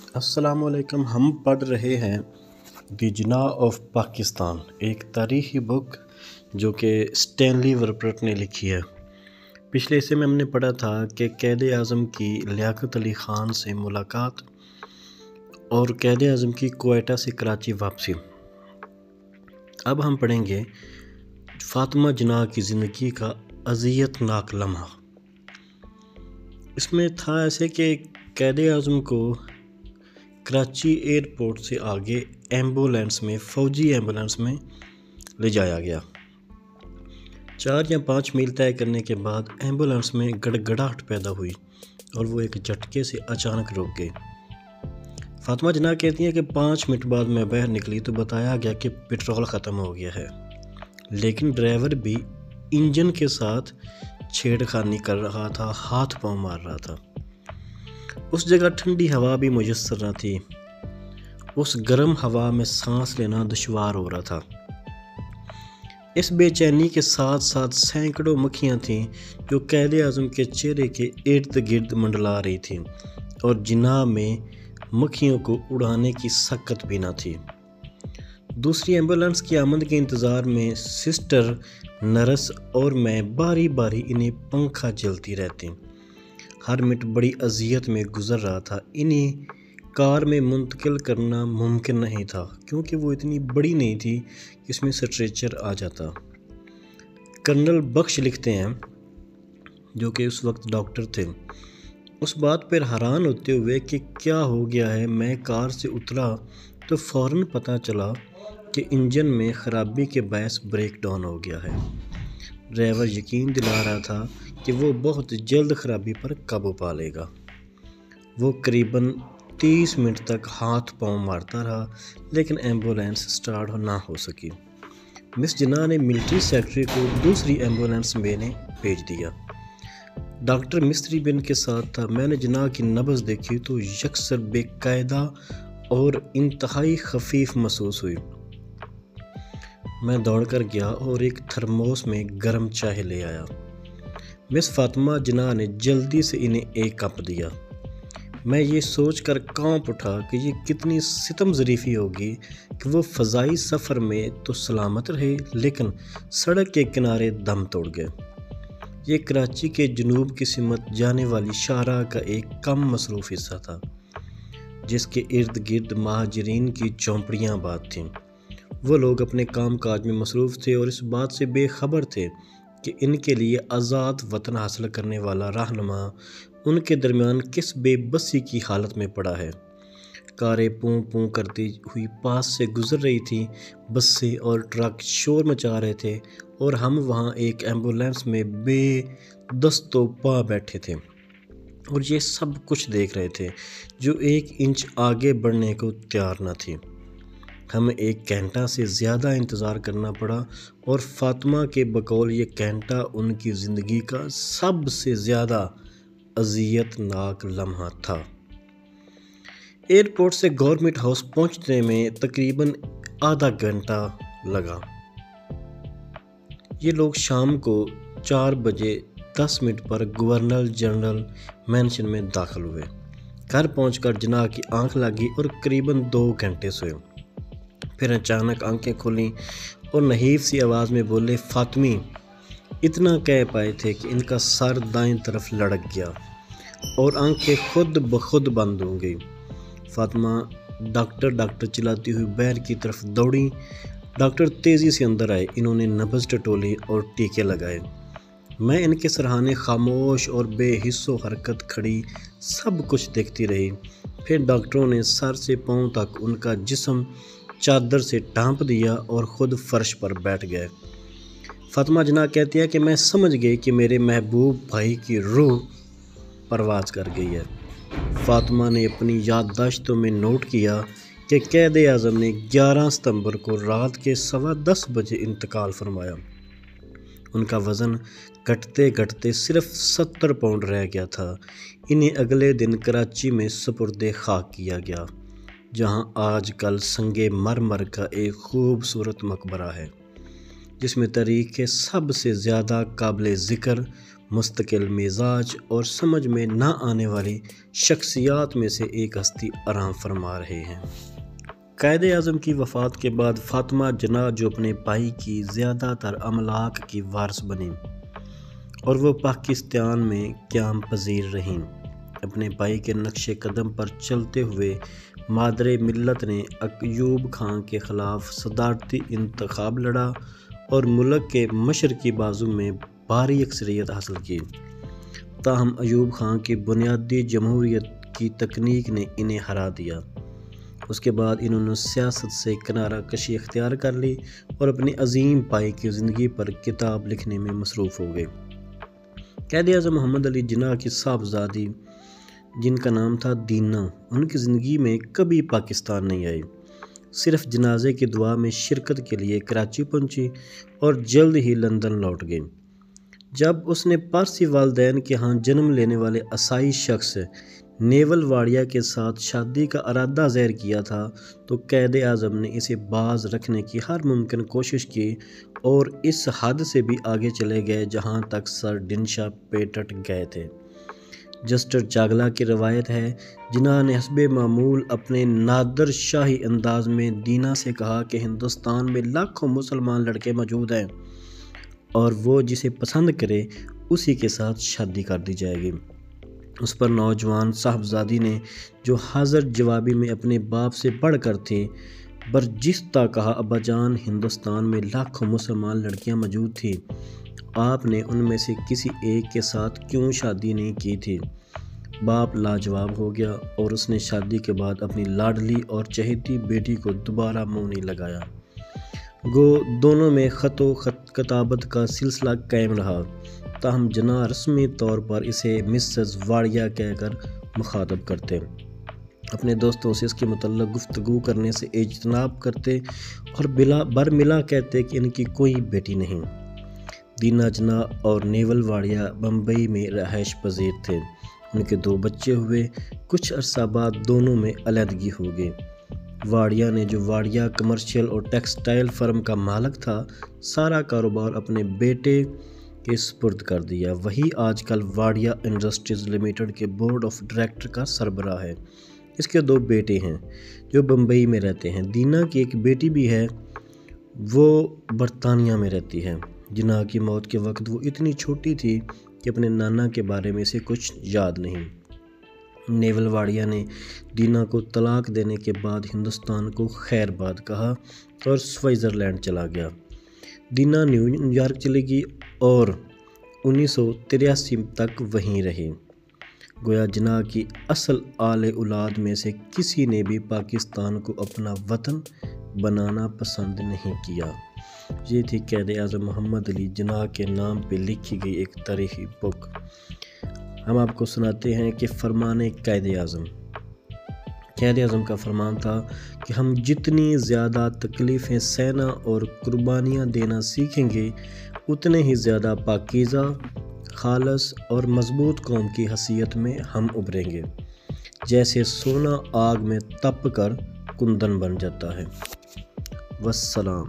السلام علیکم. ہم پڑھ رہے ہیں دی جناح آف پاکستان، ایک تاریخی بک جو کہ اسٹینلی ورپرٹ نے لکھی ہے. پچھلے حصے میں ہم نے پڑھا تھا کہ قائد اعظم کی لیاقت علی خان سے ملاقات اور قائد اعظم کی کوئٹہ سے کراچی واپسی. اب ہم پڑھیں گے فاطمہ جناح کی زندگی کا اذیت ناک لمحہ. اس میں تھا ایسے کہ قائد اعظم کو کراچی ایئرپورٹ سے آگے فوجی ایمبولینس میں لے جایا گیا. 4 یا 5 میل طے کرنے کے بعد ایمبولینس میں گڑگڑاہٹ پیدا ہوئی اور وہ ایک جھٹکے سے اچانک رک گئی. فاطمہ جناح کہتی ہیں کہ 5 منٹ بعد میں باہر نکلی تو بتایا گیا کہ پٹرول ختم ہو گیا ہے، لیکن ڈرائیور بھی انجن کے ساتھ چھیڑ خانی کر رہا تھا، ہاتھ پاؤں مار رہا تھا. اس جگہ ٹھنڈی ہوا بھی میسر نہ تھی. اس گرم ہوا میں سانس لینا دشوار ہو رہا تھا. اس بے چینی کے ساتھ ساتھ سینکڑوں مکھیاں تھیں جو قائد اعظم کے چہرے کے ارد گرد منڈلا رہی تھیں، اور جناح میں مکھیوں کو اڑانے کی سکت بھی نہ تھی. دوسری ایمبولینس کی آمد کے انتظار میں سسٹر، نرس اور میں باری باری انہیں پنکھا جلتی رہتی. ہر منٹ بڑی اذیت میں گزر رہا تھا. انہیں کار میں منتقل کرنا ممکن نہیں تھا کیونکہ وہ اتنی بڑی نہیں تھی کہ اس میں سٹریچر آ جاتا. کرنل بخش لکھتے ہیں، جو کہ اس وقت ڈاکٹر تھے، اس بات پر حیران ہوتے ہوئے کہ کیا ہو گیا ہے. میں کار سے اترا تو فوراً پتہ چلا کہ انجن میں خرابی کے باعث بریک ڈاؤن ہو گیا ہے. ڈرائیور یقین دلا رہا تھا کہ وہ بہت جلد خرابی پر قابو پا لے گا. وہ قریباً 30 منٹ تک ہاتھ پاؤں مارتا رہا، لیکن ایمبولینس سٹارٹ نہ ہو سکی. مس جناح نے ملٹری سیکرٹری کو دوسری ایمبولینس میں بھیج دیا. ڈاکٹر مستری بن کے ساتھ تھا. میں نے جناح کی نبض دیکھی تو یکسر بے قاعدہ اور انتہائی خفیف محسوس ہوئی. میں دوڑ کر گیا اور ایک تھرموس میں گرم چائے لے آیا. مس فاطمہ جناح نے جلدی سے انہیں ایک کپ دیا. میں یہ سوچ کر کانپ اٹھا کہ یہ کتنی ستم ظریفی ہوگی کہ وہ فضائی سفر میں تو سلامت رہے لیکن سڑک کے کنارے دم توڑ گئے. یہ کراچی کے جنوب کی سمت جانے والی شاہراہ کا ایک کم مصروف حصہ تھا، جس کے ارد گرد مہاجرین کی جھونپڑیاں آباد تھیں. وہ لوگ اپنے کام کاج میں مصروف تھے اور اس بات سے بے خبر تھے کہ ان کے لیے آزاد وطن حاصل کرنے والا رہنما ان کے درمیان کس بے بسی کی حالت میں پڑا ہے. کاریں پوں پوں کرتی ہوئی پاس سے گزر رہی تھیں، بسیں اور ٹرک شور مچا رہے تھے، اور ہم وہاں ایک ایمبولینس میں بے دست و پا بیٹھے تھے اور یہ سب کچھ دیکھ رہے تھے جو 1 انچ آگے بڑھنے کو تیار نہ تھی. ہمیں 1 گھنٹہ سے زیادہ انتظار کرنا پڑا، اور فاطمہ کے بقول یہ گھنٹہ ان کی زندگی کا سب سے زیادہ اذیت ناک لمحہ تھا. ایئرپورٹ سے گورنمنٹ ہاؤس پہنچنے میں تقریباً آدھا گھنٹہ لگا. یہ لوگ شام کو 4:10 پر گورنر جنرل مینشن میں داخل ہوئے. گھر پہنچ کر جناح کی آنکھ لگی اور قریباً 2 گھنٹے سوئے. پھر اچانک آنکھیں کھولیں اور نحیف سی آواز میں بولے، فاطمی. اتنا کہہ پائے تھے کہ ان کا سر دائیں طرف لڑک گیا اور آنکھیں خود بخود بند ہو گئیں. فاطمہ ڈاکٹر چلاتی ہوئی باہر کی طرف دوڑیں. ڈاکٹر تیزی سے اندر آئے. انہوں نے نبض ٹٹولی اور ٹیکے لگائے. میں ان کے سرہانے خاموش اور بے حس و حرکت کھڑی سب کچھ دیکھتی رہی. پھر ڈاکٹروں نے سر سے پاؤں تک ان کا جسم چادر سے ڈھانپ دیا اور خود فرش پر بیٹھ گئے. فاطمہ جناح کہتی ہے کہ میں سمجھ گئی کہ میرے محبوب بھائی کی روح پرواز کر گئی ہے. فاطمہ نے اپنی یادداشتوں میں نوٹ کیا کہ قائد اعظم نے 11 ستمبر کو رات کے 10:15 بجے انتقال فرمایا. ان کا وزن گھٹتے گھٹتے صرف 70 پاؤنڈ رہ گیا تھا. انہیں اگلے دن کراچی میں سپرد خاک کیا گیا، جہاں آج کل سنگ مرمر کا ایک خوبصورت مقبرہ ہے، جس میں تاریخ کے سب سے زیادہ قابل ذکر مستقل مزاج اور سمجھ میں نہ آنے والی شخصیات میں سے ایک ہستی آرام فرما رہے ہیں۔ قائد اعظم کی وفات کے بعد فاطمہ جناح جو اپنے بھائی کی زیادہ تر املاک کی وارث بنیں اور وہ پاکستان میں قیام پذیر رہیں۔ اپنے بھائی کے نقش قدم پر چلتے ہوئے مادر ملت نے ایوب خان کے خلاف صدارتی انتخاب لڑا اور ملک کے مشرقی بازو میں بھاری اکثریت حاصل کی۔ تاہم ایوب خان کی بنیادی جمہوریت کی تکنیک نے انہیں ہرا دیا۔ اس کے بعد انہوں نے سیاست سے کنارہ کشی اختیار کر لی اور اپنے عظیم بھائی کی زندگی پر کتاب لکھنے میں مصروف ہو گئے۔ قائد اعظم محمد علی جناح کی صاحبزادی جن کا نام تھا دینا، ان کی زندگی میں کبھی پاکستان نہیں آئی، صرف جنازے کی دعا میں شرکت کے لیے کراچی پہنچی اور جلد ہی لندن لوٹ گئی۔ جب اس نے پارسی والدین کے ہاں جنم لینے والے عیسائی شخص نیول واڑیا کے ساتھ شادی کا ارادہ ظاہر کیا تھا تو قائد اعظم نے اسے باز رکھنے کی ہر ممکن کوشش کی اور اس حد سے بھی آگے چلے گئے جہاں تک سر ڈنشا پیٹٹ گئے تھے۔ جسٹر چاگلا کی روایت ہے، جناح نے حسب معمول اپنے نادر شاہی انداز میں دینا سے کہا کہ ہندوستان میں لاکھوں مسلمان لڑکے موجود ہیں اور وہ جسے پسند کرے اسی کے ساتھ شادی کر دی جائے گی۔ اس پر نوجوان صاحبزادی نے جو حاضر جوابی میں اپنے باپ سے بڑھ کر تھی برجستہ کہا، ابا جان، ہندوستان میں لاکھوں مسلمان لڑکیاں موجود تھیں، آپ نے ان میں سے کسی ایک کے ساتھ کیوں شادی نہیں کی تھی؟ باپ لاجواب ہو گیا اور اس نے شادی کے بعد اپنی لاڈلی اور چہیتی بیٹی کو دوبارہ منہ نہیں لگایا۔ گو دونوں میں خط و کتابت کا سلسلہ قائم رہا، تاہم جناح رسمی طور پر اسے مسز واڑیا کہہ کر مخاطب کرتے، اپنے دوستوں سے اس کے متعلق گفتگو کرنے سے اجتناب کرتے اور برملا کہتے کہ ان کی کوئی بیٹی نہیں۔ دینا جناح اور نیول واڑیا بمبئی میں رہائش پذیر تھے۔ ان کے 2 بچے ہوئے۔ کچھ عرصہ بعد دونوں میں علیحدگی ہو گئی۔ واڑیا نے، جو واڑیا کمرشل اور ٹیکسٹائل فرم کا مالک تھا، سارا کاروبار اپنے بیٹے کے سپرد کر دیا۔ وہی آج کل واڑیا انڈسٹریز لمیٹڈ کے بورڈ آف ڈائریکٹر کا سربراہ ہے۔ اس کے 2 بیٹے ہیں جو بمبئی میں رہتے ہیں۔ دینا کی ایک بیٹی بھی ہے، وہ برطانیہ میں رہتی ہے۔ جناح کی موت کے وقت وہ اتنی چھوٹی تھی کہ اپنے نانا کے بارے میں اسے کچھ یاد نہیں۔ نیول واڑیا نے دینا کو طلاق دینے کے بعد ہندوستان کو خیر باد کہا اور سوئٹزرلینڈ چلا گیا۔ دینا نیو یارک چلی گئی اور 1983 تک وہیں رہی۔ گویا جناح کی اصل آل اولاد میں سے کسی نے بھی پاکستان کو اپنا وطن بنانا پسند نہیں کیا۔ یہ تھی قائد اعظم محمد علی جناح کے نام پہ لکھی گئی ایک تاریخی بک۔ ہم آپ کو سناتے ہیں کہ فرمان قائد اعظم کا فرمان تھا کہ ہم جتنی زیادہ تکلیفیں سہنا اور قربانیاں دینا سیکھیں گے، اتنے ہی زیادہ پاکیزہ، خالص اور مضبوط قوم کی حیثیت میں ہم ابھریں گے، جیسے سونا آگ میں تپ کر کندن بن جاتا ہے۔ والسلام۔